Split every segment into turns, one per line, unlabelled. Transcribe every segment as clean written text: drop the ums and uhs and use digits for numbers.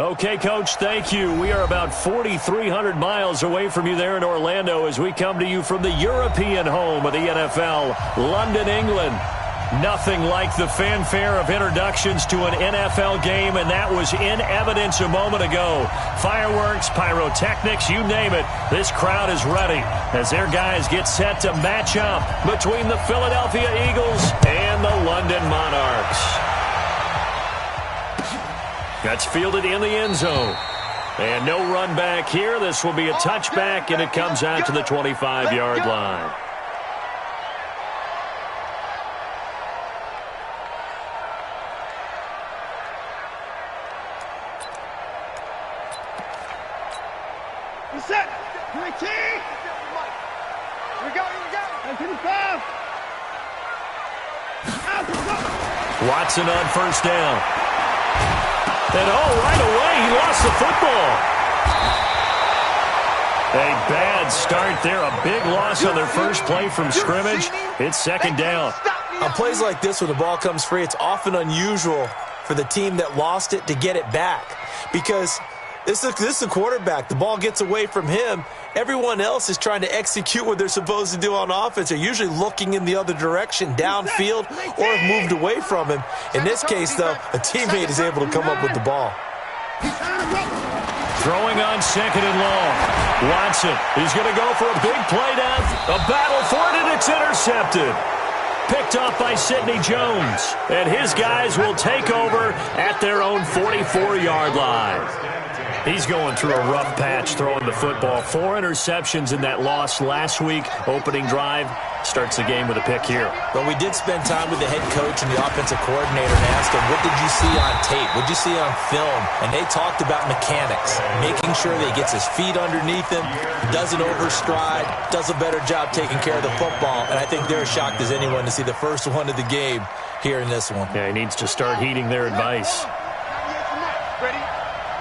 Okay, Coach, thank you. We are about 4,300 miles away from you there in Orlando as we come to you from the European home of the NFL, London, England. Nothing like the fanfare of introductions to an NFL game, and that was in evidence a moment ago. Fireworks, pyrotechnics, you name it. This crowd is ready as their guys get set to match up between the Philadelphia Eagles and the London Monarchs. That's fielded in the end zone. And no run back here. This will be a touchback, and it comes out to the 25-yard line.
Set. 19. Here we go.
Watson on first down. And right away, he lost the football. A bad start there. A big loss on their first play from scrimmage. It's second down.
On plays like this when the ball comes free, it's often unusual for the team that lost it to get it back. Because this is a quarterback. The ball gets away from him. Everyone else is trying to execute what they're supposed to do on offense. They're usually looking in the other direction, downfield, or have moved away from him. In this case, though, a teammate is able to come up with the ball.
Throwing on second and long. Watson, he's going to go for a big play down. A battle for it, and it's intercepted. Picked off by Sidney Jones. And his guys will take over at their own 44-yard line. He's going through a rough patch throwing the football. 4 interceptions in that loss last week. Opening drive starts the game with a pick here.
But we did spend time with the head coach and the offensive coordinator and asked him, what did you see on tape? What did you see on film? And they talked about mechanics, making sure that he gets his feet underneath him, doesn't overstride, does a better job taking care of the football. And I think they're as shocked as anyone to see the first one of the game here in this one.
Yeah, he needs to start heeding their advice.
Ready?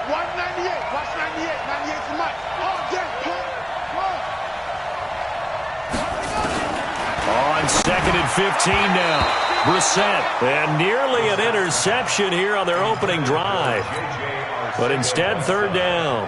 198. Watch 98. 98 to Mike.
On second and 15 now. Brissett. And nearly an interception here on their opening drive. But instead, third down.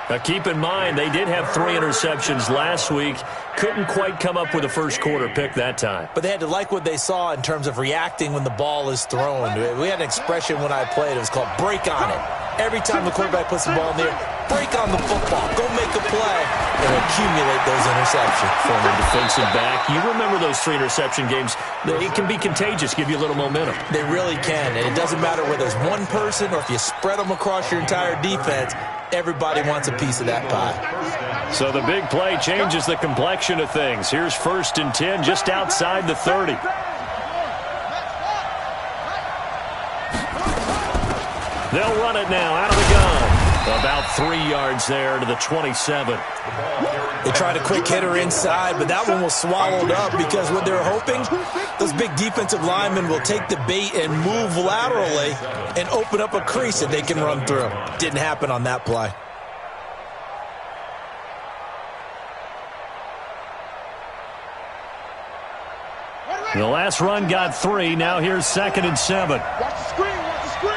Now keep in mind, they did have 3 interceptions last week. Couldn't quite come up with a first quarter pick that time.
But they had to like what they saw in terms of reacting when the ball is thrown. We had an expression when I played. It was called break on it. Every time the quarterback puts the ball in there, break on the football. Go make a play and accumulate those interceptions.
Former defensive back. You remember those 3 interception games. It can be contagious, give you a little momentum.
They really can. And it doesn't matter whether it's one person or if you spread them across your entire defense. Everybody wants a piece of that pie.
So the big play changes the complexion of things. Here's first and 10 just outside the 30. They'll run it now out of the gun. About 3 yards there to the 27.
They tried a quick hitter inside, but that one was swallowed up because what they're hoping, those big defensive linemen will take the bait and move laterally and open up a crease that they can run through. Didn't happen on that play.
The last run got 3. Now here's second and 7.
Watch the screen. Watch the screen.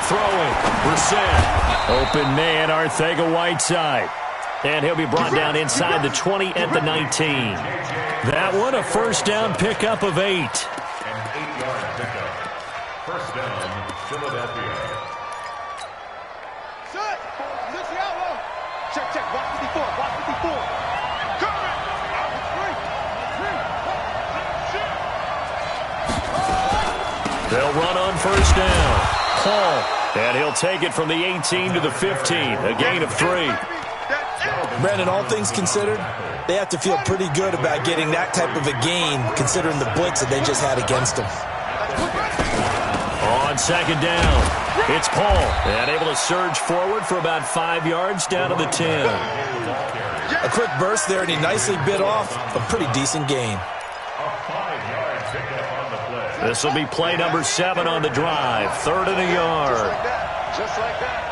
Throwing. Brissett. Open man, Arcega-Whiteside. And he'll be brought down inside the 20 at the 19. That one, a first down pickup of 8.
An 8-yard pickup. First down, Philadelphia.
Set. Check. Watch 54. Watch 54. Cover it.
They'll run on first down. Paul. And he'll take it from the 18 to the 15. A gain of 3.
Brandon, all things considered, they have to feel pretty good about getting that type of a gain considering the blitz that they just had against them.
On second down, it's Paul. And able to surge forward for about 5 yards down to the 10.
A quick burst there, and he nicely bit off a pretty decent gain.
This will be play number 7 on the drive. 3rd and a yard.
Just like that.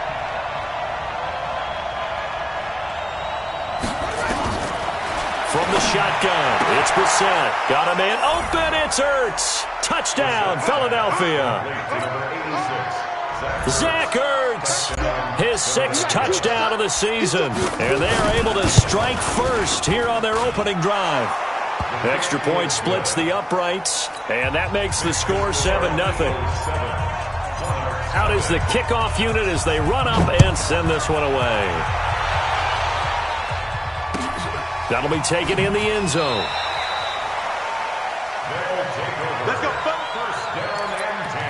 From the shotgun, it's Brissett. Got a man open, it's Ertz. Touchdown, Philadelphia.
Number 86.
Zach Ertz, his 6th touchdown of the season. And they are able to strike first here on their opening drive. Extra point splits the uprights, and that makes the score 7-0. Out is the kickoff unit as they run up and send this one away. That'll be taken in the end zone.
Let's go.
First down and 10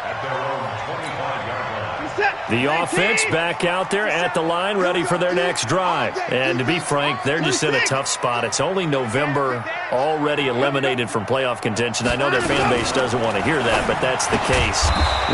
at their own 25-yard line.
The offense back out there at the line, ready for their next drive. And to be frank, they're just in a tough spot. It's only November, already eliminated from playoff contention. I know their fan base doesn't want to hear that, but that's the case.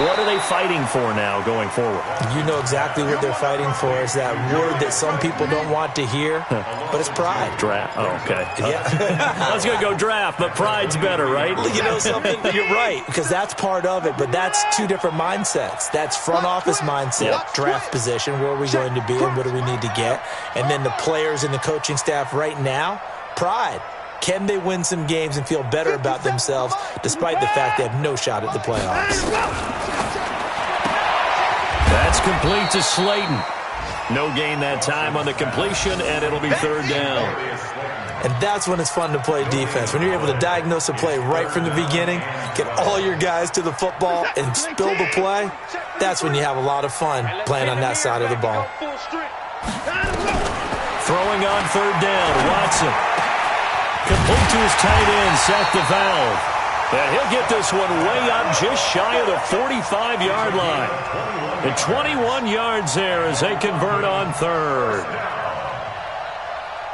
What are they fighting for now going forward?
You know exactly what they're fighting for. Is that word that some people don't want to hear, but it's pride.
Draft. Oh, okay.
Yeah.
I was going to go draft, but pride's better, right?
You know something? You're right, because that's part of it, but that's two different mindsets. That's front office mindset, draft position, where are we going to be and what do we need to get? And then the players and the coaching staff right now, pride. Can they win some games and feel better about themselves despite the fact they have no shot at the playoffs?
That's complete to Slayton. No gain that time on the completion, and it'll be 3rd down.
And that's when it's fun to play defense. When you're able to diagnose a play right from the beginning, get all your guys to the football, and spill the play, that's when you have a lot of fun playing on that side of the ball.
Throwing on 3rd down, Watson. Complete to his tight end, Seth DeValve. And he'll get this one way up just shy of the 45-yard line. And 21 yards there as they convert on 3rd.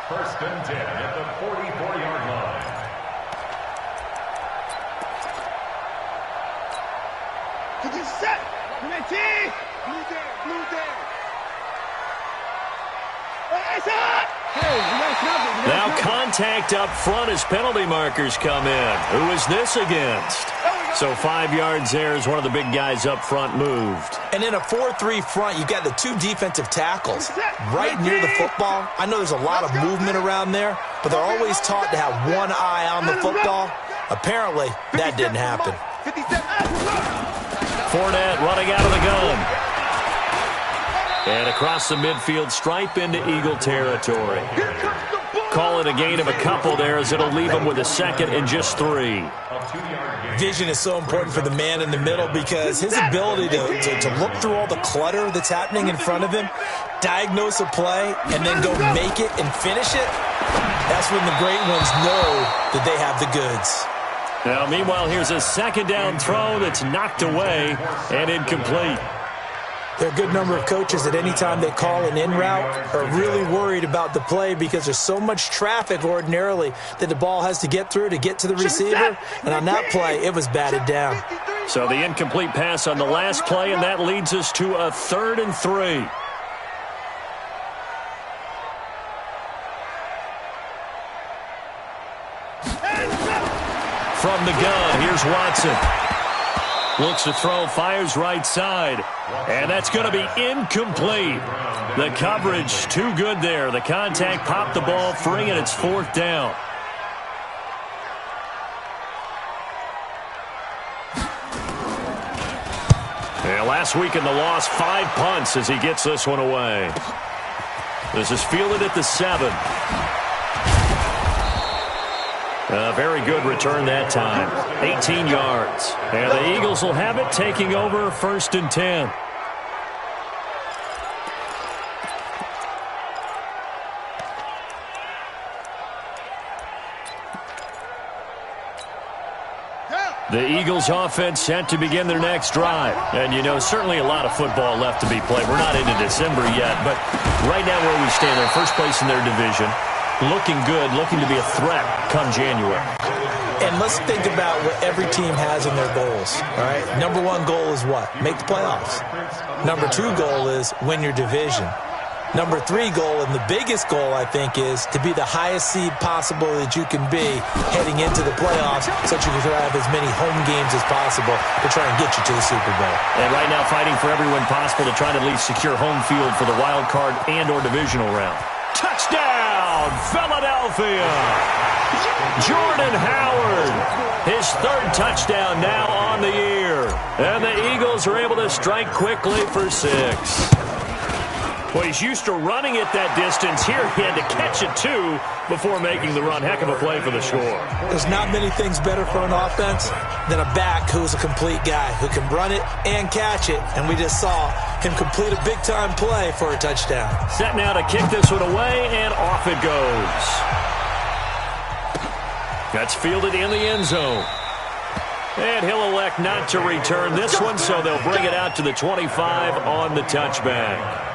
First and 10 at the 44-yard line.
Set. Blue there.
Now contact up front as penalty markers come in. Who is this against? So 5 yards there as one of the big guys up front moved.
And in a 4-3 front, you've got the 2 defensive tackles right near the football. I know there's a lot of movement around there, but they're always taught to have one eye on the football. Apparently, that didn't happen.
Fournette running out of the gun. And across the midfield stripe into Eagle territory. Call it a gain of a couple there as it'll leave him with a 2nd and just 3.
Vision is so important for the man in the middle because his ability to look through all the clutter that's happening in front of him, diagnose a play, and then go make it and finish it, that's when the great ones know that they have the goods.
Now, meanwhile, here's a 2nd down throw that's knocked away and incomplete.
There are a good number of coaches at any time they call an in route are really worried about the play because there's so much traffic ordinarily that the ball has to get through to get to the receiver. And on that play, it was batted down.
So the incomplete pass on the last play, and that leads us to a 3rd and 3. From the gun, here's Watson. Looks to throw, fires right side. And that's going to be incomplete. The coverage too good there. The contact popped the ball free, and it's 4th down. Yeah, last week in the loss, 5 punts as he gets this one away. This is fielded at the 7. A very good return that time. 18 yards. And the Eagles will have it, taking over 1st and 10. The Eagles offense set to begin their next drive. And, you know, certainly a lot of football left to be played. We're not into December yet, but right now where we stand, they're first place in their division. Looking good, looking to be a threat come January.
And let's think about what every team has in their goals, all right? Number 1 goal is what? Make the playoffs. Number 2 goal is win your division. Number 3 goal, and the biggest goal, I think, is to be the highest seed possible that you can be heading into the playoffs so that you can have as many home games as possible to try and get you to the Super Bowl.
And right now fighting for every win possible to try to at least secure home field for the wild card and or divisional round. Touchdown, Philadelphia! Jordan Howard, his third touchdown now on the year. And the Eagles are able to strike quickly for 6. Well, he's used to running it that distance. Here he had to catch it, too, before making the run. Heck of a play for the score.
There's not many things better for an offense than a back who's a complete guy, who can run it and catch it. And we just saw him complete a big-time play for a touchdown.
Set now to kick this one away, and off it goes. That's fielded in the end zone. And he'll elect not to return this one, so they'll bring it out to the 25 on the touchback.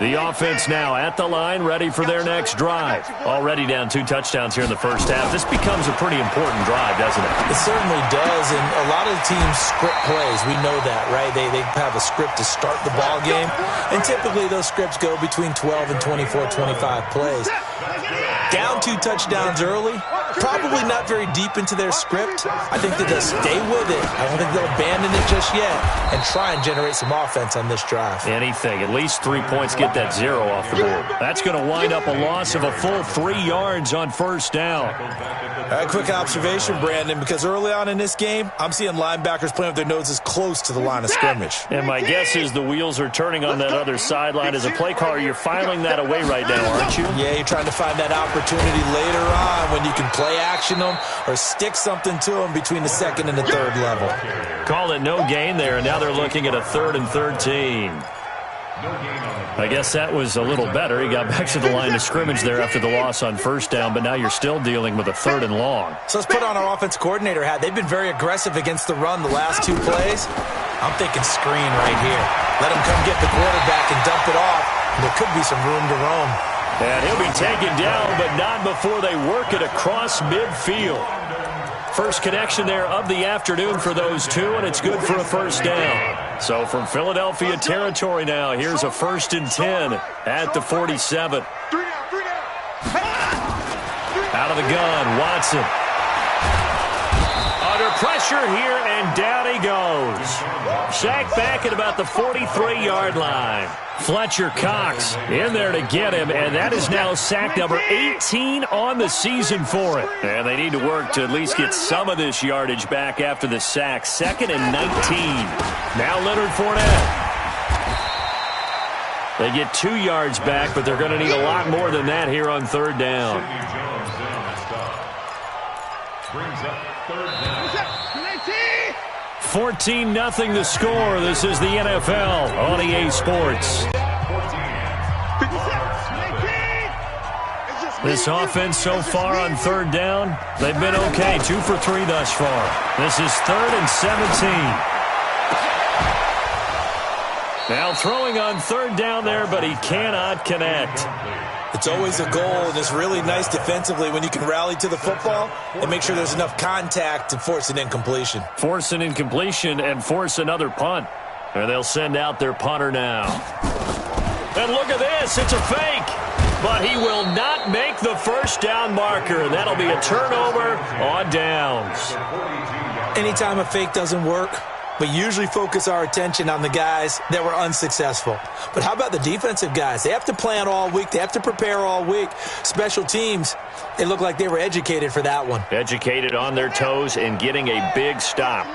The offense now at the line, ready for their next drive. Already down 2 touchdowns here in the first half. This becomes a pretty important drive, doesn't it?
It certainly does, and a lot of the teams script plays. We know that, right? They have a script to start the ball game, and typically those scripts go between 12 and 24, 25 plays. Down 2 touchdowns early, probably not very deep into their script. I think that they'll stay with it. I don't think they'll abandon it just yet and try and generate some offense on this drive.
Anything. At least 3 points, get that 0 off the board. That's going to wind up a loss of a full 3 yards on first down.
A quick observation, Brandon, because early on in this game, I'm seeing linebackers playing with their noses close to the line of scrimmage.
And my guess is the wheels are turning on that other sideline. As a play caller, you're filing that away right now, aren't you?
Yeah, you're trying to find that opportunity later on when you can play action them or stick something to them between the second and the third level.
Call it no gain there, and now they're looking at a 3rd and 13. I guess that was a little better. He got back to the line of scrimmage there after the loss on first down, but now you're still dealing with a 3rd and long.
So let's put on our offense coordinator hat. They've been very aggressive against the run the last 2 plays. I'm thinking screen right here. Let him come get the quarterback and dump it off, and there could be some room to roam.
And he'll be taken down, but not before they work it across midfield. First connection there of the afternoon for those 2, and it's good for a first down. So from Philadelphia territory now, here's a 1st and 10 at the 47. Out of the gun, Watson. Under pressure here, and down he goes. Sacked back at about the 43-yard line. Fletcher Cox in there to get him, and that is now sack number 18 on the season for it. And they need to work to at least get some of this yardage back after the sack. 2nd and 19. Now Leonard Fournette. They get 2 yards back, but they're going to need a lot more than that here on 3rd down.
Brings up 3rd down.
14-0 the score. This is the NFL on EA Sports. This offense so far on 3rd down, they've been okay. 2 for 3 thus far. This is 3rd and 17. Now throwing on 3rd down there, but he cannot connect.
It's always a goal, and it's really nice defensively when you can rally to the football and make sure there's enough contact to force an incompletion.
Force an incompletion and force another punt. And they'll send out their punter now. And look at this. It's a fake. But he will not make the first down marker. And that'll be a turnover on downs.
Anytime a fake doesn't work, we usually focus our attention on the guys that were unsuccessful. But how about the defensive guys? They have to plan all week. They have to prepare all week. Special teams, they look like they were educated for that one.
Educated on their toes and getting a big stop.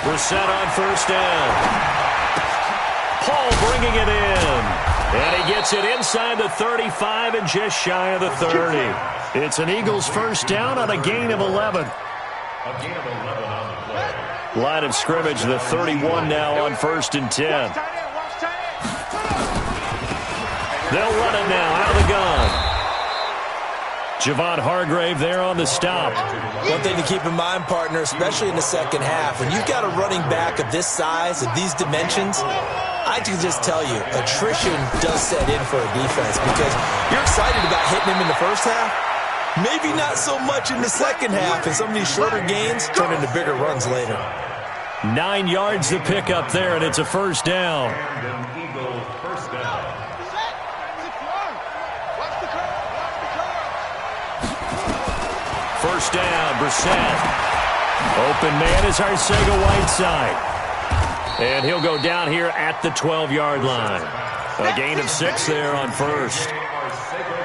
We're set on first down. Paul bringing it in. And he gets it inside the 35 and just shy of the 30. It's an Eagles first down on a gain of 11. Line of scrimmage, the 31 now on 1st and 10. They'll run it now out of the gun. Javon Hargrave there on the stop.
One thing to keep in mind, partner, especially in the second half, when you've got a running back of this size, of these dimensions, I can just tell you, attrition does set in for a defense because you're excited about hitting him in the first half. Maybe not so much in the second half, and some of these shorter gains turn into bigger runs later.
9 yards to pick up there, and it's a first down. First down, Brissett. Open man is Arcega-Whiteside. And he'll go down here at the 12-yard line. A gain of 6 there on first.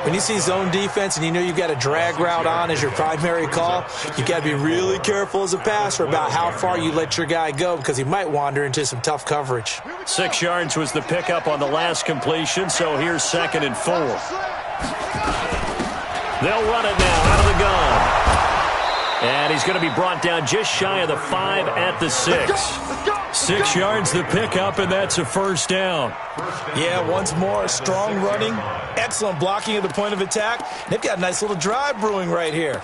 When you see zone defense and you know you've got a drag route on as your primary call, you've got to be really careful as a passer about how far you let your guy go because he might wander into some tough coverage.
6 yards was the pickup on the last completion, so here's 2nd and 4. They'll run it now out of the gun. And he's going to be brought down just shy of the 5 at the 6. 6 yards the pickup, and that's a first down.
Yeah, once more, strong running, excellent blocking at the point of attack. They've got a nice little drive brewing right here.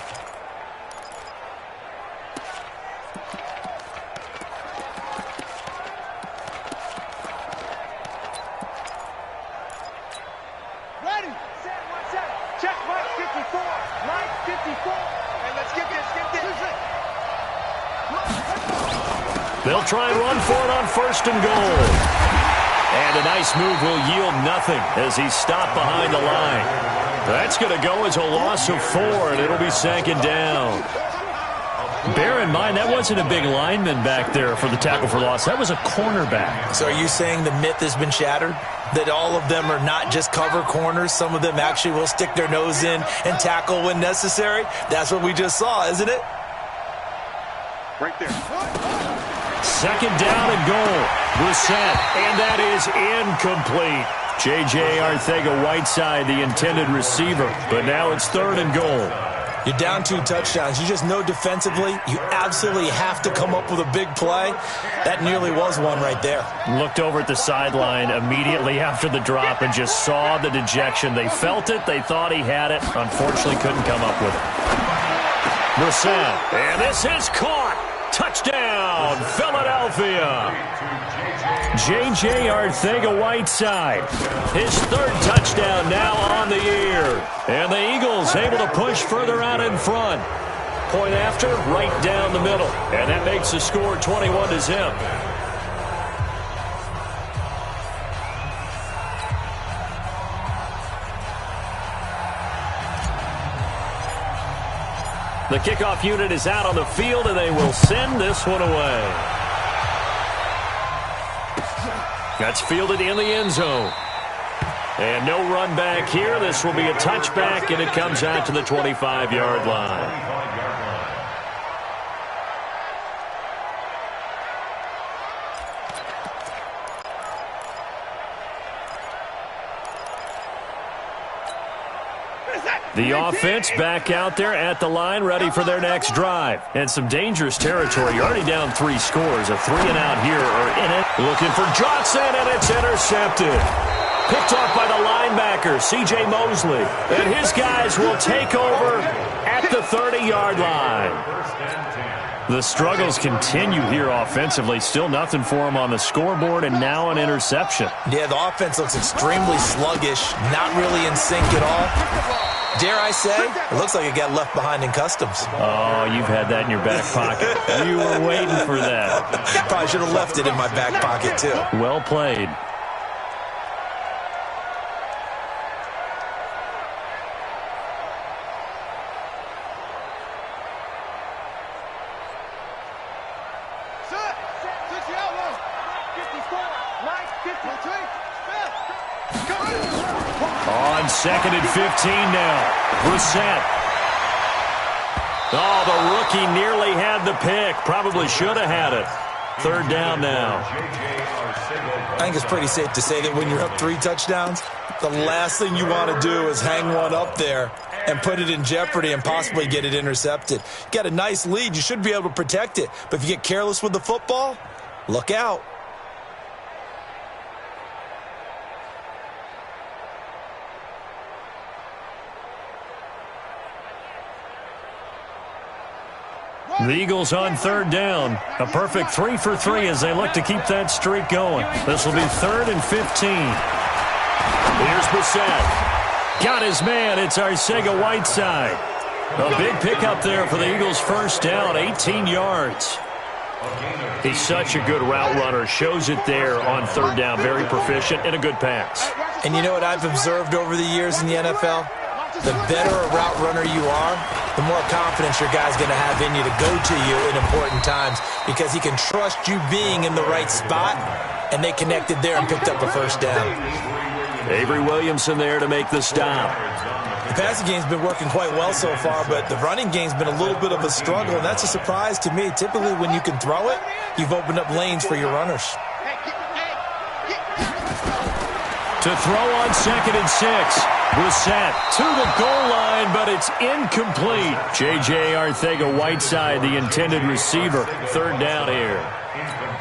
Ready, set, 1 second. Check, Mike 54. Mike 54. And let's get this,
They'll try and run for it on 1st and goal. And a nice move will yield nothing as he's stopped behind the line. That's going to go as a loss of 4, and it'll be 2nd down. Bear in mind, that wasn't a big lineman back there for the tackle for loss. That was a cornerback.
So are you saying the myth has been shattered? That all of them are not just cover corners? Some of them actually will stick their nose in and tackle when necessary? That's what we just saw, isn't it?
Right there.
2nd down and goal. Brissett, and that is incomplete. J.J. Arcega-Whiteside, the intended receiver, but now it's 3rd and goal.
You're down 2 touchdowns. You just know defensively you absolutely have to come up with a big play. That nearly was one right there.
Looked over at the sideline immediately after the drop and just saw the dejection. They felt it. They thought he had it. Unfortunately, couldn't come up with it. Brissett, and this is caught. Touchdown, Philadelphia. J.J. Arcega-Whiteside, his 3rd touchdown now on the year. And the Eagles able to push further out in front. Point after, right down the middle. And that makes the score 21-0. The kickoff unit is out on the field, and they will send this one away. That's fielded in the end zone. And no run back here. This will be a touchback, and it comes out to the 25-yard line. The offense back out there at the line, ready for their next drive. And some dangerous territory. You're already down 3 scores. A 3-and-out here or in it. Looking for Johnson, and it's intercepted. Picked off by the linebacker, C.J. Mosley. And his guys will take over at the 30-yard line. The struggles continue here offensively. Still nothing for them on the scoreboard, and now an interception.
Yeah, the offense looks extremely sluggish, not really in sync at all. Dare I say, it looks like it got left behind in customs.
Oh, you've had that in your back pocket. You were waiting for that.
Probably should have left it in my back pocket, too.
Well played. On 2nd and 15 now. Brissett. Oh, the rookie nearly had the pick. Probably should have had it. 3rd down now.
I think it's pretty safe to say that when you're up 3 touchdowns, the last thing you want to do is hang one up there and put it in jeopardy and possibly get it intercepted. You got a nice lead. You should be able to protect it. But if you get careless with the football, look out.
The Eagles on 3rd down. A perfect 3 for 3 as they look to keep that streak going. This will be 3rd and 15. Here's Brissett. Got his man. It's Arcega-Whiteside. A big pickup there for the Eagles' 1st down, 18 yards. He's such a good route runner. Shows it there on 3rd down. Very proficient and a good pass.
And you know what I've observed over the years in the NFL? The better a route runner you are, the more confidence your guy's going to have in you to go to you in important times because he can trust you being in the right spot, and they connected there and picked up a first down.
Avery Williamson there to make the stop.
The passing game's been working quite well so far, but the running game's been a little bit of a struggle, and that's a surprise to me. Typically, when you can throw it, you've opened up lanes for your runners.
To throw on 2nd and 6. Brissett to the goal line, but it's incomplete. J.J. Arcega-Whiteside, the intended receiver. 3rd down here.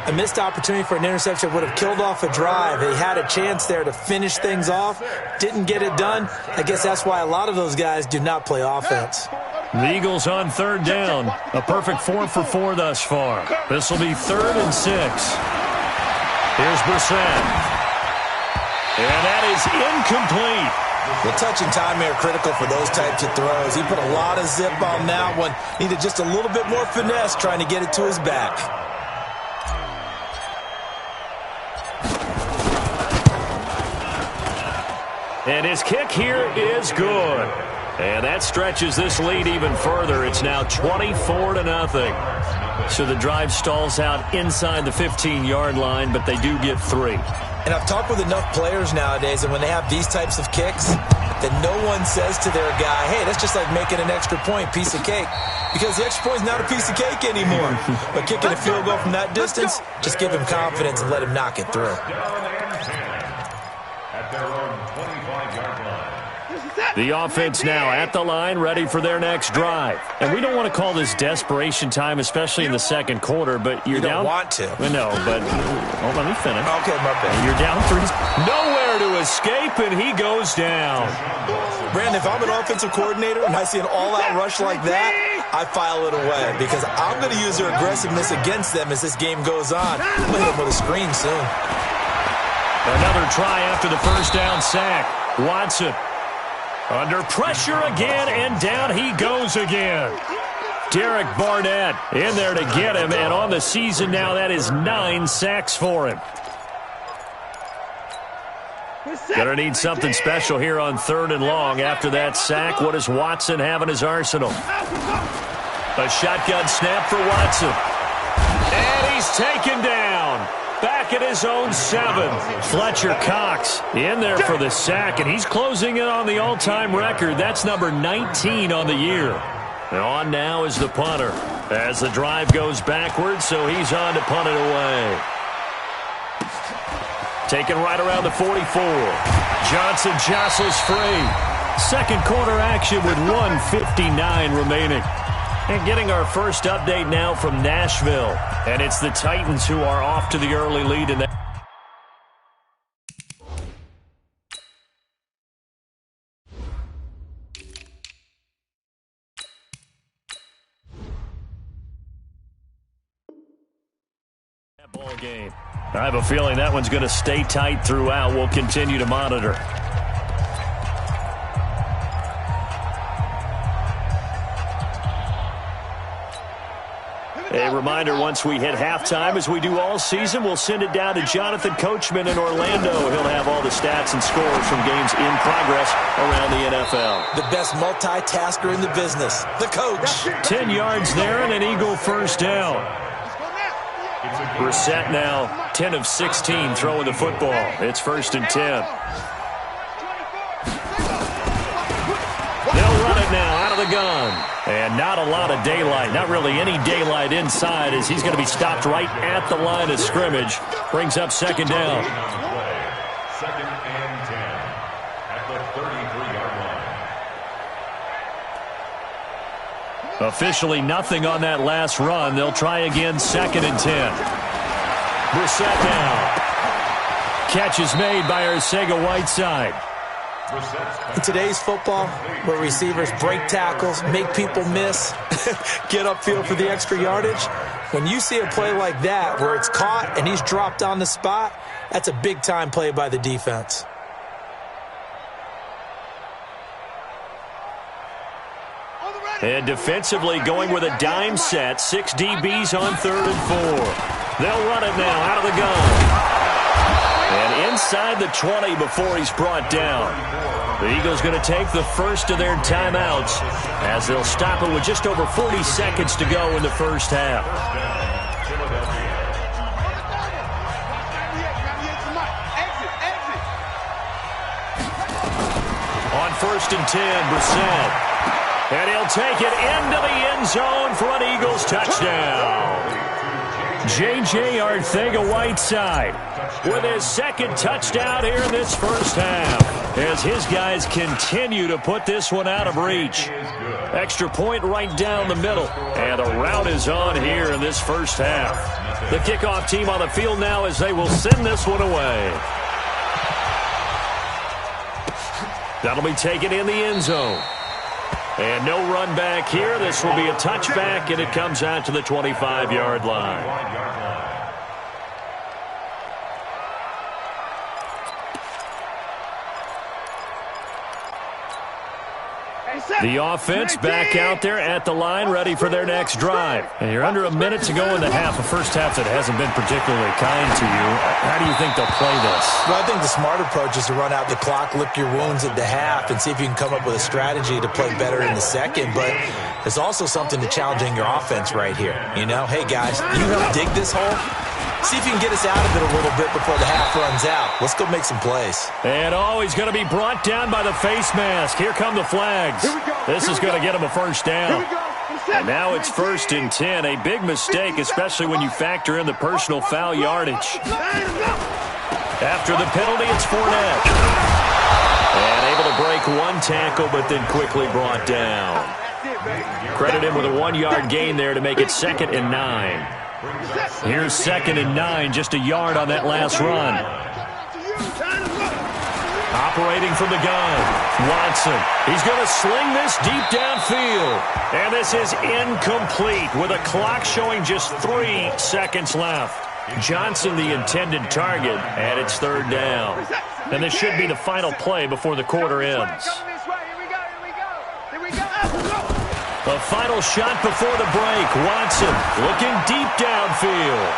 A missed opportunity for an interception would have killed off a drive. They had a chance there to finish things off. Didn't get it done. I guess that's why a lot of those guys do not play offense.
The Eagles on 3rd down. A perfect 4 for 4 thus far. This will be 3rd and 6. Here's Brissett. And that is incomplete.
The touch and time are critical for those types of throws. He put a lot of zip on that one. Needed just a little bit more finesse trying to get it to his back.
And his kick here is good. And that stretches this lead even further. It's now 24-0. So the drive stalls out inside the 15-yard line, but they do get 3.
And I've talked with enough players nowadays, and when they have these types of kicks, that no one says to their guy, hey, that's just like making an extra point, piece of cake. Because the extra point is not a piece of cake anymore. But kicking a field goal from that distance, just give him confidence and let him knock it through.
At their own 25-yard line.
The offense now at the line, ready for their next drive. And we don't want to call this desperation time, especially in the second quarter, but you're down.
You don't want to.
No, but let me finish.
Okay, my bad.
You're down 3. Nowhere to escape, and he goes down.
Brandon, if I'm an offensive coordinator and I see an all-out rush like that, I file it away because I'm going to use their aggressiveness against them as this game goes on. I'm going to hit them with a screen soon.
Another try after the first down sack. Watson under pressure again, and down he goes again. Derek Barnett in there to get him, and on the season now, that is 9 sacks for him. Gonna need something special here on 3rd and long. After that sack, what does Watson have in his arsenal? A shotgun snap for Watson. And he's taken down. Back at his own 7. Fletcher Cox in there for the sack, and he's closing in on the all-time record. That's number 19 on the year. And on now is the punter as the drive goes backwards, so he's on to punt it away. Taken right around the 44. Johnson jostles free. Second quarter action with 1:59 remaining. And getting our first update now from Nashville. And it's the Titans who are off to the early lead in that. Ball game. I have a feeling that one's going to stay tight throughout. We'll continue to monitor. A reminder, once we hit halftime, as we do all season, we'll send it down to Jonathan Coachman in Orlando. He'll have all the stats and scores from games in progress around the NFL.
The best multitasker in the business, the coach.
10 yards there and an Eagle first down. Brissett now 10 of 16 throwing the football. It's 1st and 10. They'll run it now out of the gun. And not a lot of daylight. Not really any daylight inside as he's going to be stopped right at the line of scrimmage. Brings up 2nd down.
2nd and 10 at the 33-yard line.
Officially nothing on that last run. They'll try again 2nd and 10. Brissett now. Catch is made by Arcega-Whiteside.
In today's football, where receivers break tackles, make people miss, get upfield for the extra yardage, when you see a play like that where it's caught and he's dropped on the spot, that's a big-time play by the defense.
And defensively going with a dime set. 6 DBs on 3rd and 4. They'll run it now out of the gun. And inside inside the 20 before he's brought down. The Eagles going to take the first of their timeouts as they'll stop it with just over 40 seconds to go in the first half. On 1st and 10, Brissett. And he'll take it into the end zone for an Eagles touchdown. J.J. Arcega-Whiteside with his second touchdown here in this first half as his guys continue to put this one out of reach. Extra point right down the middle, and the route is on here in this first half. The kickoff team on the field now as they will send this one away. That'll be taken in the end zone. And no run back here. This will be a touchback, and it comes out to the 25-yard line. The offense back out there at the line, ready for their next drive. And you're under a minute to go in the half, a first half that hasn't been particularly kind to you. How do you think they'll play this?
Well, I think the smart approach is to run out the clock, lick your wounds at the half, and see if you can come up with a strategy to play better in the second. But there's also something to challenging your offense right here. You know, hey, guys, you help dig this hole. See if you can get us out of it a little bit before the half runs out. Let's go make some plays.
And he's going to be brought down by the face mask. Here come the flags. This is going to get him a first down. And now it's 1st and 10. A big mistake, especially when you factor in the personal foul yardage. After the penalty, it's Fournette. And able to break one tackle, but then quickly brought down. Credit him with a 1-yard gain there to make it 2nd and 9. Here's 2nd and 9, just a yard on that last run. Operating from the gun, Watson. He's going to sling this deep downfield. And this is incomplete with a clock showing just 3 seconds left. Johnson the intended target, and it's 3rd down. And this should be the final play before the quarter ends. A final shot before the break. Watson looking deep downfield.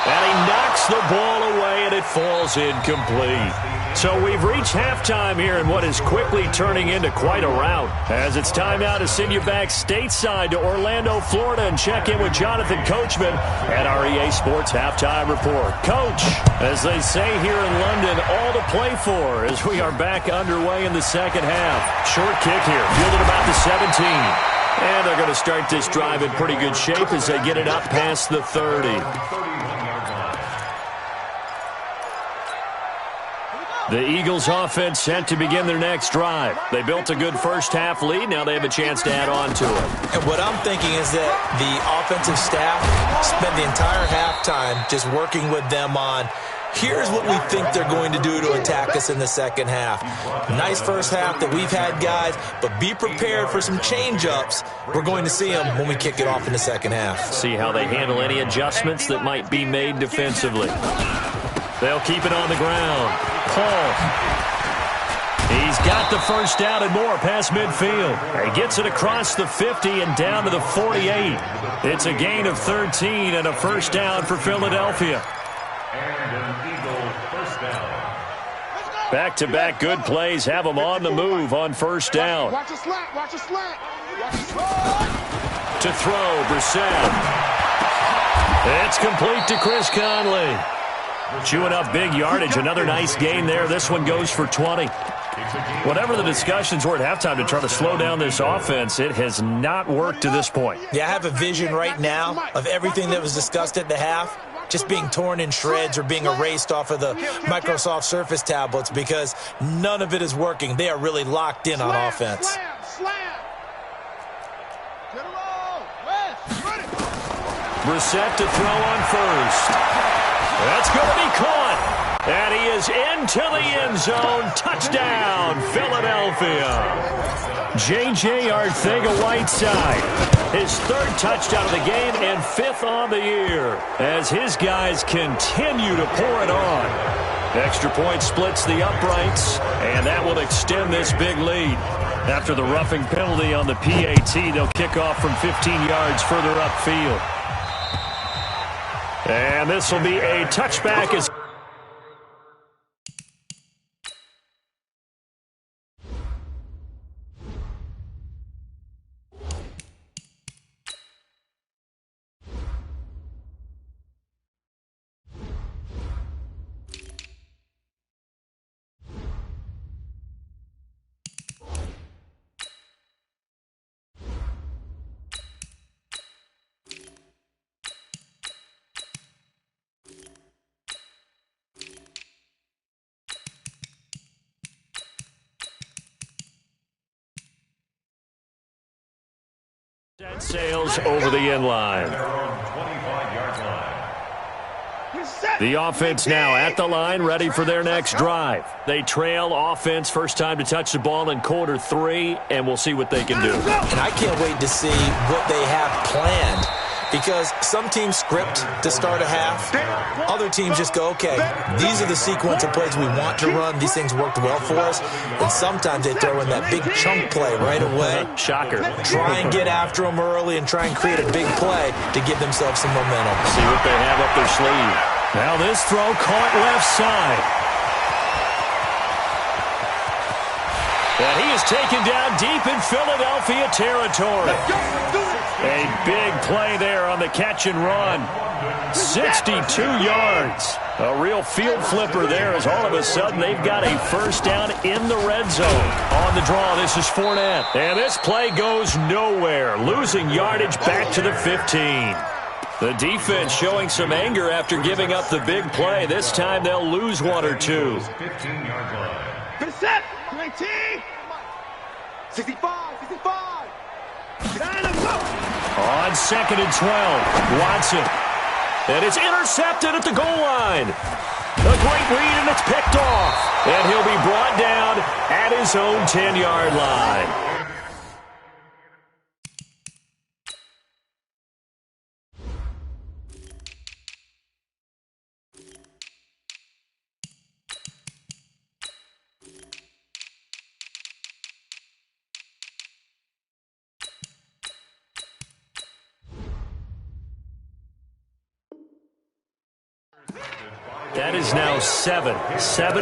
And he knocks the ball away, and it falls incomplete. So we've reached halftime here in what is quickly turning into quite a rout. As it's time now to send you back stateside to Orlando, Florida, and check in with Jonathan Coachman at our EA Sports Halftime Report. Coach, as they say here in London, all to play for as we are back underway in the second half. Short kick here, fielded about the 17. And they're going to start this drive in pretty good shape as they get it up past the 30. The Eagles offense set to begin their next drive. They built a good first half lead. Now they have a chance to add on to it.
And what I'm thinking is that the offensive staff spent the entire halftime just working with them on, here's what we think they're going to do to attack us in the second half. Nice first half that we've had, guys, but be prepared for some change-ups. We're going to see them when we kick it off in the second half.
See how they handle any adjustments that might be made defensively. They'll keep it on the ground. Paul. He's got the first down and more past midfield. He gets it across the 50 and down to the 48. It's a gain of 13 and a first down for Philadelphia.
And an Eagle first down.
Back-to-back good plays have them on the move on first down.
Watch a slant, watch a slant. Watch a slant.
To throw, Brissett. It's complete to Chris Conley. Chewing up big yardage. Another nice gain there. This one goes for 20. Whatever the discussions were at halftime to try to slow down this offense, it has not worked to this point.
Yeah, I have a vision right now of everything that was discussed at the half just being torn in shreds or being erased off of the Microsoft Surface tablets because none of it is working. They are really locked in on offense.
Brissett to throw on first. That's going to be caught. And he is into the end zone. Touchdown, Philadelphia. J.J. Arcega-Whiteside. His 3rd touchdown of the game and 5th on the year as his guys continue to pour it on. Extra point splits the uprights, and that will extend this big lead. After the roughing penalty on the PAT, they'll kick off from 15 yards further upfield. And this will be a touchback as Sails over the end line. The offense now at the line, ready for their next drive. They trail offense, first time to touch the ball in quarter 3, and we'll see what they can do.
And I can't wait to see what they have planned, because some teams script to start a half. Other teams just go, okay, these are the sequence of plays we want to run. These things worked well for us. And sometimes they throw in that big chunk play right away.
Shocker.
Try and get after them early and try and create a big play to give themselves some momentum.
See what they have up their sleeve. Now this throw caught left side. And he is taken down deep in Philadelphia territory. A big play there on the catch and run. 62 yards. A real field flipper there, as all of a sudden they've got a first down in the red zone. On the draw, this is Fournette. And this play goes nowhere. Losing yardage back to the 15. The defense showing some anger after giving up the big play. This time they'll lose 1 or 2.
15-yard line. Set. 19. 65. 65.
On 2nd and 12, Watson. And it's intercepted at the goal line. A great read, and it's picked off. And he'll be brought down at his own 10-yard line. That is now 7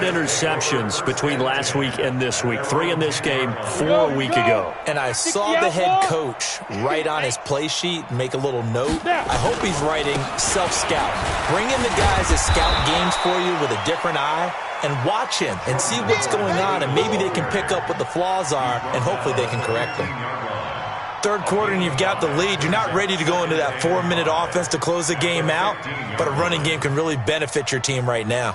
interceptions between last week and this week. 3 in this game, 4 a week ago.
And I saw the head coach write on his play sheet, make a little note. I hope he's writing self-scout. Bring in the guys that scout games for you with a different eye and watch him and see what's going on, and maybe they can pick up what the flaws are, and hopefully they can correct them. Third quarter and you've got the lead. You're not ready to go into that 4-minute offense to close the game out, but a running game can really benefit your team right now.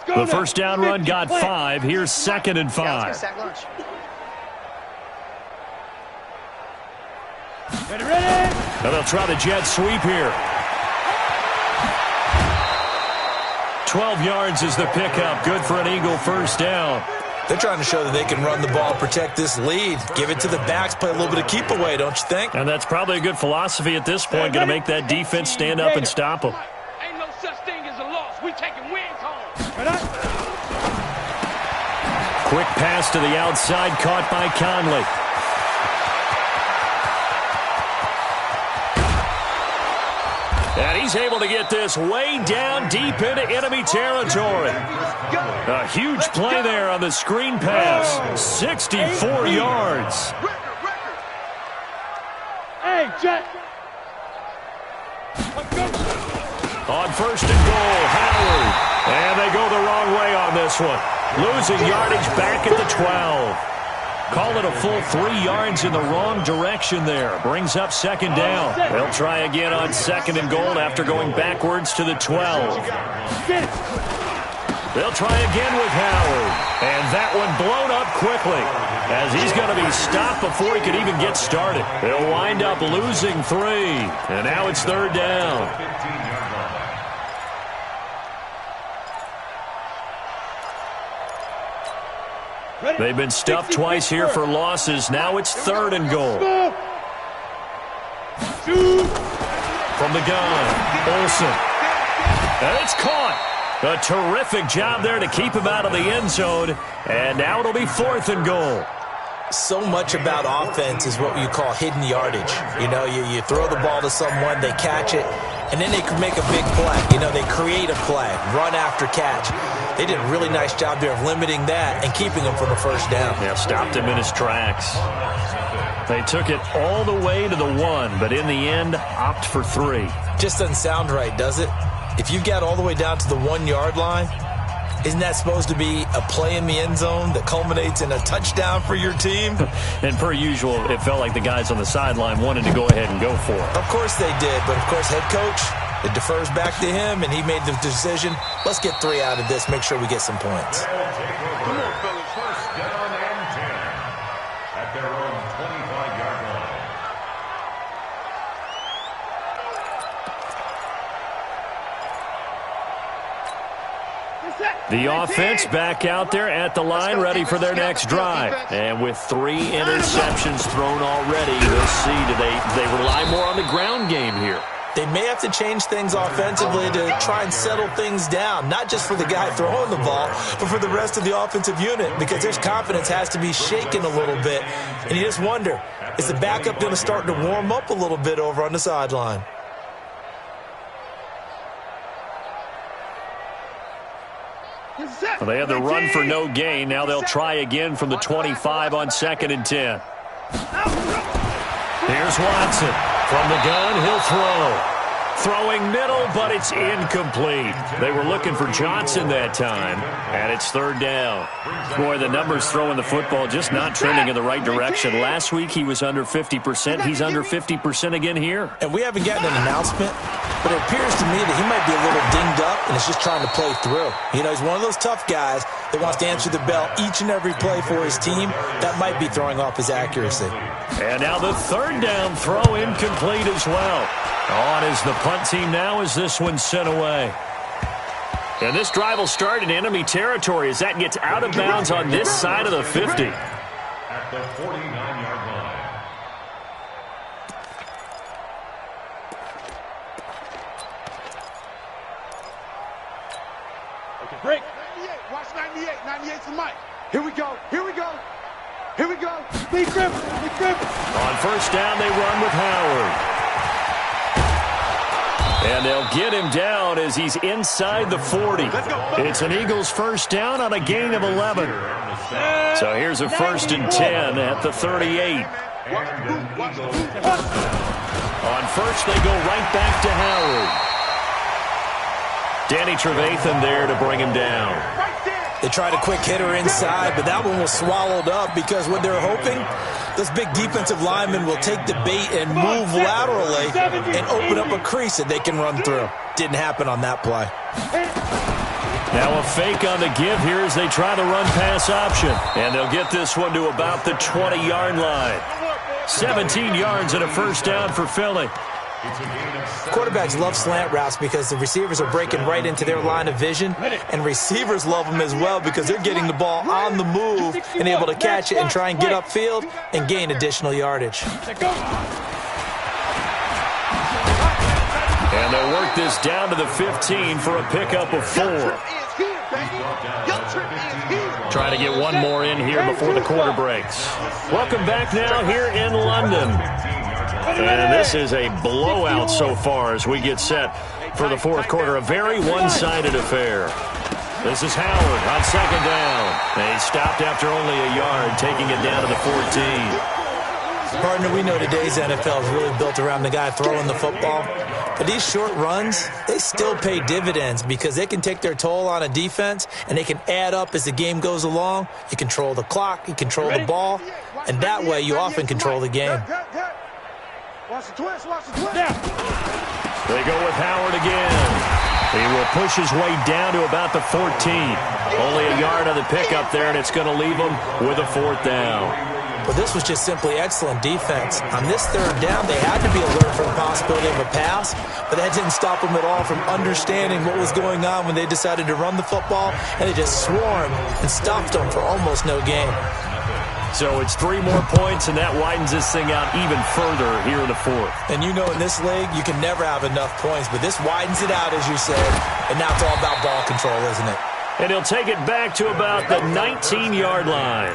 The first down run got 5. Here's 2nd and 5. And they'll try the jet sweep here. 12 yards is the pickup. Good for an Eagle first down.
They're trying to show that they can run the ball, protect this lead. Give it to the backs, play a little bit of keep away, don't you think?
And that's probably a good philosophy at this point. Going to make that defense stand up and stop them.
Ain't no such thing as a loss. We taking wins home.
Quick pass to the outside, caught by Conley. And he's able to get this way down deep into enemy territory. A huge play there on the screen pass. 64 yards.
Hey, Jack.
On 1st and goal, Howard. And they go the wrong way on this one. Losing yardage back at the 12. Call it a full 3 yards in the wrong direction there. Brings up 2nd down. They'll try again on 2nd and goal after going backwards to the 12. They'll try again with Howard. And that one blown up quickly, as he's going to be stopped before he can even get started. They'll wind up losing 3. And now it's 3rd down. They've been stuffed twice here for losses. Now it's 3rd and goal. From the gun, Olsen. And it's caught. A terrific job there to keep him out of the end zone. And now it'll be 4th and goal.
So much about offense is what you call hidden yardage. You know, you throw the ball to someone, they catch it, and then they can make a big play. You know, they create a play, run after catch. They did a really nice job there of limiting that and keeping him from the first down.
Yeah, stopped him in his tracks. They took it all the way to the 1, but in the end, opt for 3.
Just doesn't sound right, does it? If you get all the way down to the 1-yard line, isn't that supposed to be a play in the end zone that culminates in a touchdown for your team?
And per usual, it felt like the guys on the sideline wanted to go ahead and go for it.
Of course they did, but of course head coach, It defers back to him, and he made the decision, let's get 3 out of this, make sure we get some points.
Come on, fellas.
First down and 10 at their own 25-yard line.
The offense back out there at the line, ready for their next drive. And with 3 interceptions thrown already, we'll see, do they rely more on the ground game here?
They may have to change things offensively to try and settle things down, not just for the guy throwing the ball, but for the rest of the offensive unit, because their confidence has to be shaken a little bit. And you just wonder, is the backup going to start to warm up a little bit over on the sideline?
Well, they had the run for no gain. Now they'll try again from the 25 on 2nd and 10. Here's Watson. From the gun, he'll throw. Throwing middle, but it's incomplete. They were looking for Johnson that time, and it's 3rd down. Boy, the numbers throwing the football just not trending in the right direction. Last week, he was under 50%. He's under 50% again here.
And we haven't gotten an announcement, but it appears to me that he might be a little dinged up and is just trying to play through. You know, he's one of those tough guys that wants to answer the bell each and every play for his team. That might be throwing off his accuracy.
And now the 3rd down throw incomplete as well. On is the punt team now as this one's sent away. And this drive will start in enemy territory as that gets out of bounds on this side of the 50.
At the 49-yard line.
Okay, break. 98. Watch 98. 98 to Mike. Here we go. Here we go. Here we go. Big grip. Big grip.
On 1st down, they run with Howard. And they'll get him down as he's inside the 40. It's an Eagles 1st down on a gain of 11. So here's a 1st and 10 at the 38. On 1st, they go right back to Howard. Danny Trevathan there to bring him down.
They tried a quick hitter inside, but that one was swallowed up because what they're hoping, this big defensive lineman will take the bait and move laterally and open up a crease that they can run through. Didn't happen on that play.
Now a fake on the give here as they try the run-pass option. And they'll get this one to about the 20-yard line. 17 yards and a 1st down for Philly.
Quarterbacks love slant routes because the receivers are breaking right into their line of vision, and receivers love them as well because they're getting the ball on the move and able to catch it and try and get upfield and gain additional yardage.
And they'll work this down to the 15 for a pickup of 4. Trying to get one more in here before the quarter breaks. Welcome back now here in London. And this is a blowout so far as we get set for the 4th quarter. A very one-sided affair. This is Howard on 2nd down. And he stopped after only a yard, taking it down to the 14.
Partner, we know today's NFL is really built around the guy throwing the football. But these short runs, they still pay dividends because they can take their toll on a defense and they can add up as the game goes along. You control the clock, you control the ball, and that way you often control the game.
Watch the twist, watch the twist.
They go with Howard again. He will push his way down to about the 14. Only a yard on the pickup there, and it's going to leave him with a 4th down.
But this was just simply excellent defense. On this 3rd down, they had to be alert for the possibility of a pass, but that didn't stop them at all from understanding what was going on when they decided to run the football, and they just swarmed and stopped them for almost no gain.
So it's 3 more points, and that widens this thing out even further here in the 4th.
And you know in this league, you can never have enough points, but this widens it out, as you said, and now it's all about ball control, isn't it?
And he'll take it back to about the 19-yard line.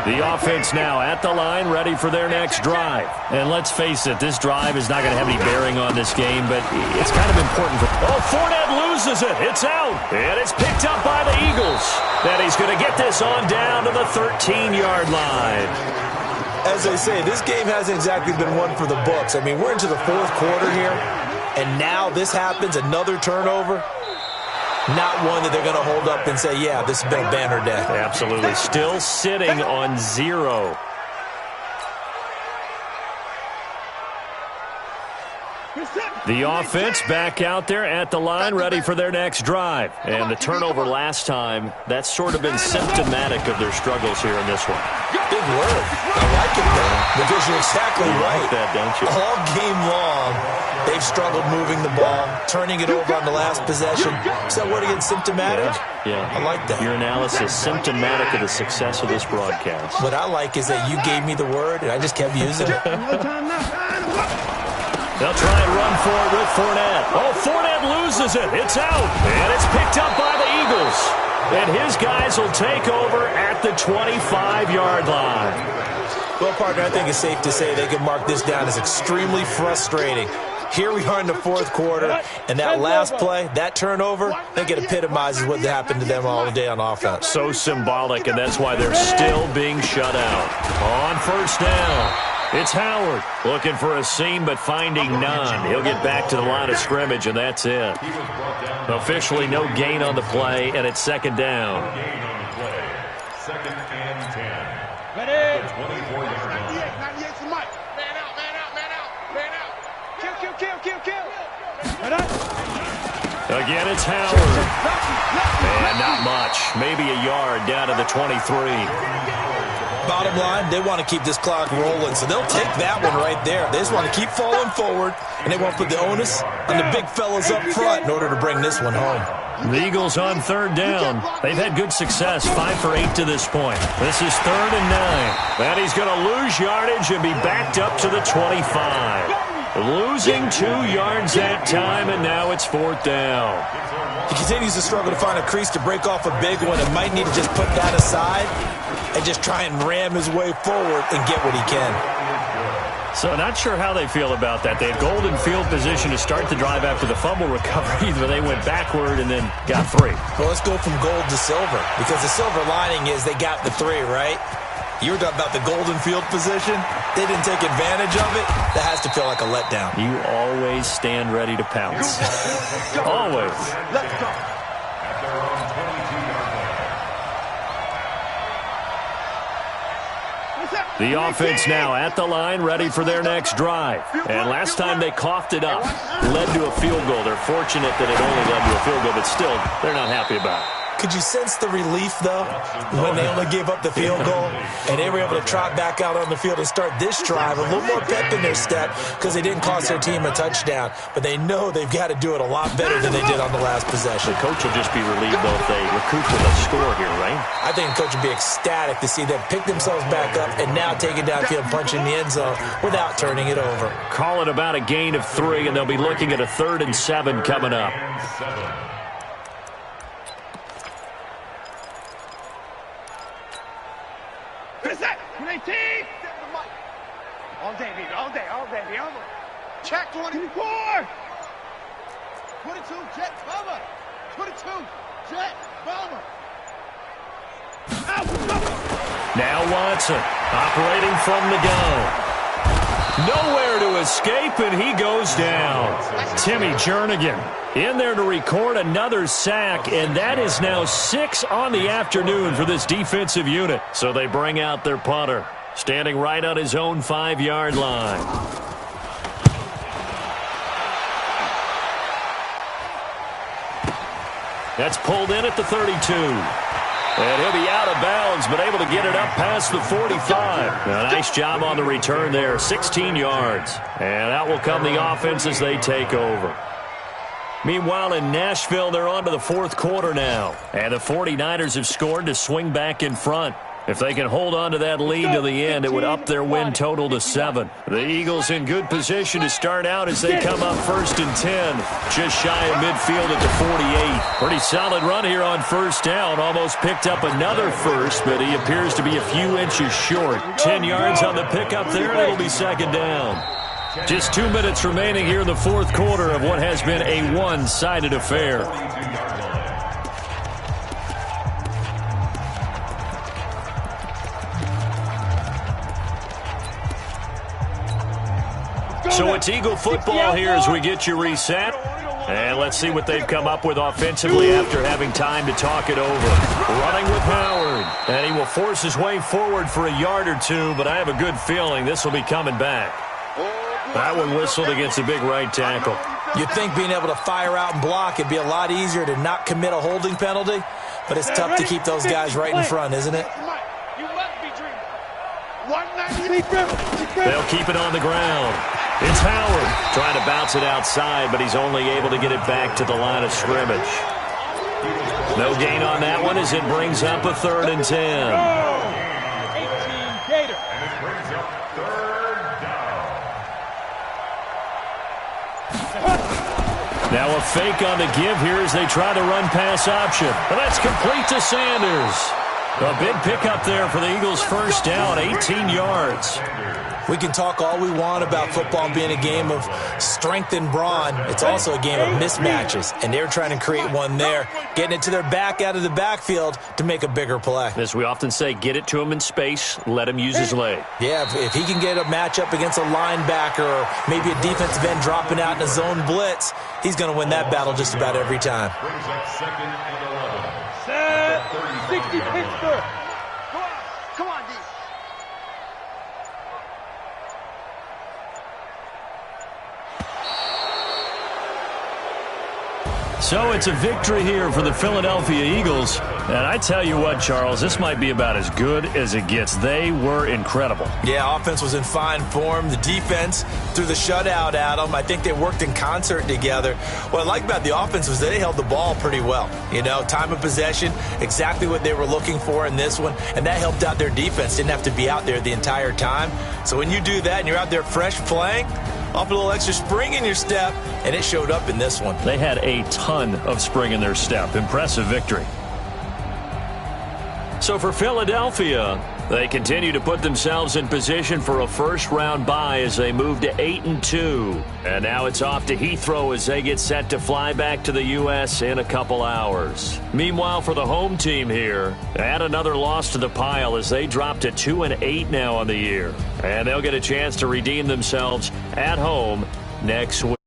The offense now at the line, ready for their next drive. And let's face it, this drive is not going to have any bearing on this game, but it's kind of important. Oh, Fournette loses it. It's out. And it's picked up by the Eagles. And he's going to get this on down to the 13-yard line.
As they say, this game hasn't exactly been one for the books. I mean, we're into the 4th quarter here, and now this happens, another turnover. Not one that they're going to hold up and say, yeah, this has been a banner day.
Absolutely. Still sitting on 0. The offense back out there at the line, ready for their next drive. And the turnover last time, that's sort of been symptomatic of their struggles here in this one.
Big word. I like it, though. Because you're exactly right.
Like that, don't you?
All game long, they've struggled moving the ball, turning it over on the last possession. So what again, symptomatic?
Yeah.
I like that.
Your analysis, symptomatic of the success of this broadcast.
What I like is that you gave me the word, and I just kept using it.
They'll try and run for it with Fournette. Oh, Fournette loses it. It's out. And it's picked up by the Eagles. And his guys will take over at the 25-yard line.
Well, partner, I think it's safe to say they can mark this down as extremely frustrating. Here we are in the fourth quarter, and that last play, that turnover, I think it epitomizes what happened to them all day on offense.
So symbolic, and that's why they're still being shut out. On first down, it's Howard looking for a seam but finding none. He'll get back to the line of scrimmage, and that's it. Officially no gain on the play, and it's second down.
Second and 10.
Ready?
24-yard line.
98 for Mike. Man out, man out, man out, man out. Kill.
Again, it's Howard. And not much. Maybe a yard down to the 23.
Bottom line, they want to keep this clock rolling, so they'll take that one right there. They just want to keep falling forward, and they want to put the onus on the big fellas up front in order to bring this one home.
The Eagles on third down. They've had good success, 5 for 8 to this point. This is 3rd and 9. And he's going to lose yardage and be backed up to the 25. Losing 2 yards that time, and now it's 4th down.
He continues to struggle to find a crease to break off a big one and might need to just put that aside and just try and ram his way forward and get what he can.
So not sure how they feel about that. They had golden field position to start the drive after the fumble recovery, but they went backward and then got 3.
Well, let's go from gold to silver, because the silver lining is they got the 3, right? You were talking about the golden field position. They didn't take advantage of it. That has to feel like a letdown.
You always stand ready to pounce. Always.
Let's go.
At their own 22-yard line.
The offense now at the line, ready for their next drive. And last time they coughed it up, led to a field goal. They're fortunate that it only led to a field goal, but still, they're not happy about it.
Could you sense the relief, though, when they only gave up the field goal and they were able to trot back out on the field and start this drive, a little more pep in their step because they didn't cost their team a touchdown, but they know they've got to do it a lot better than they did on the last possession.
The coach will just be relieved, though, if they recoup with a score here, right?
I think the coach would be ecstatic to see them pick themselves back up and now take it downfield and punch in the end zone without turning it over.
Call it about a gain of 3, and they'll be looking at a 3rd and 7 coming up.
All day, baby, all day. Check 24. 22, jet, bomber. 22, jet, bomber.
Now Watson, operating from the gun. Nowhere to escape, and he goes down. Timmy Jernigan in there to record another sack, and that is now 6 on the afternoon for this defensive unit. So they bring out their punter, standing right on his own 5-yard line. That's pulled in at the 32. And he'll be out of bounds, but able to get it up past the 45. A nice job on the return there, 16 yards. And out will come the offense as they take over. Meanwhile, in Nashville, they're on to the 4th quarter now. And the 49ers have scored to swing back in front. If they can hold on to that lead to the end, it would up their win total to 7. The Eagles in good position to start out as they come up 1st and 10. Just shy of midfield at the 48. Pretty solid run here on first down. Almost picked up another first, but he appears to be a few inches short. 10 yards on the pickup there, and it'll be second down. Just 2 minutes remaining here in the 4th quarter of what has been a one-sided affair. So it's Eagle football here as we get you reset. And let's see what they've come up with offensively after having time to talk it over. Running with Howard. And he will force his way forward for a yard or two, but I have a good feeling this will be coming back. That one whistled against a big right tackle.
You'd think being able to fire out and block, it'd be a lot easier to not commit a holding penalty, but it's tough to keep those guys right in front, isn't it?
You must be dreaming. 190.
They'll keep it on the ground. It's Howard trying to bounce it outside, but he's only able to get it back to the line of scrimmage. No gain on that one as it brings up a 3rd and 10.
18 Gator.
And it brings up 3rd down.
Now a fake on the give here as they try the run pass option. And that's complete to Sanders. A big pickup there for the Eagles' first down, 18 yards.
We can talk all we want about football being a game of strength and brawn. It's also a game of mismatches, and they're trying to create one there, getting it to their back out of the backfield to make a bigger play.
As we often say, get it to him in space, let him use his leg.
Yeah, if he can get a matchup against a linebacker or maybe a defensive end dropping out in a zone blitz, he's going to win that battle just about every time.
Brings up 2nd and 11.
Set. 60 Pittsburgh. Come on, D.
So it's a victory here for the Philadelphia Eagles. And I tell you what, Charles, this might be about as good as it gets. They were incredible.
Yeah, offense was in fine form. The defense threw the shutout at them. I think they worked in concert together. What I like about the offense was they held the ball pretty well. You know, time of possession, exactly what they were looking for in this one. And that helped out their defense. Didn't have to be out there the entire time. So when you do that and you're out there fresh playing, off a little extra spring in your step, and it showed up in this one.
They had a ton of spring in their step. Impressive victory. So for Philadelphia, they continue to put themselves in position for a first-round bye as they move to 8-2. And now it's off to Heathrow as they get set to fly back to the U.S. in a couple hours. Meanwhile, for the home team here, add another loss to the pile as they drop to 2-8 now on the year. And they'll get a chance to redeem themselves at home next week.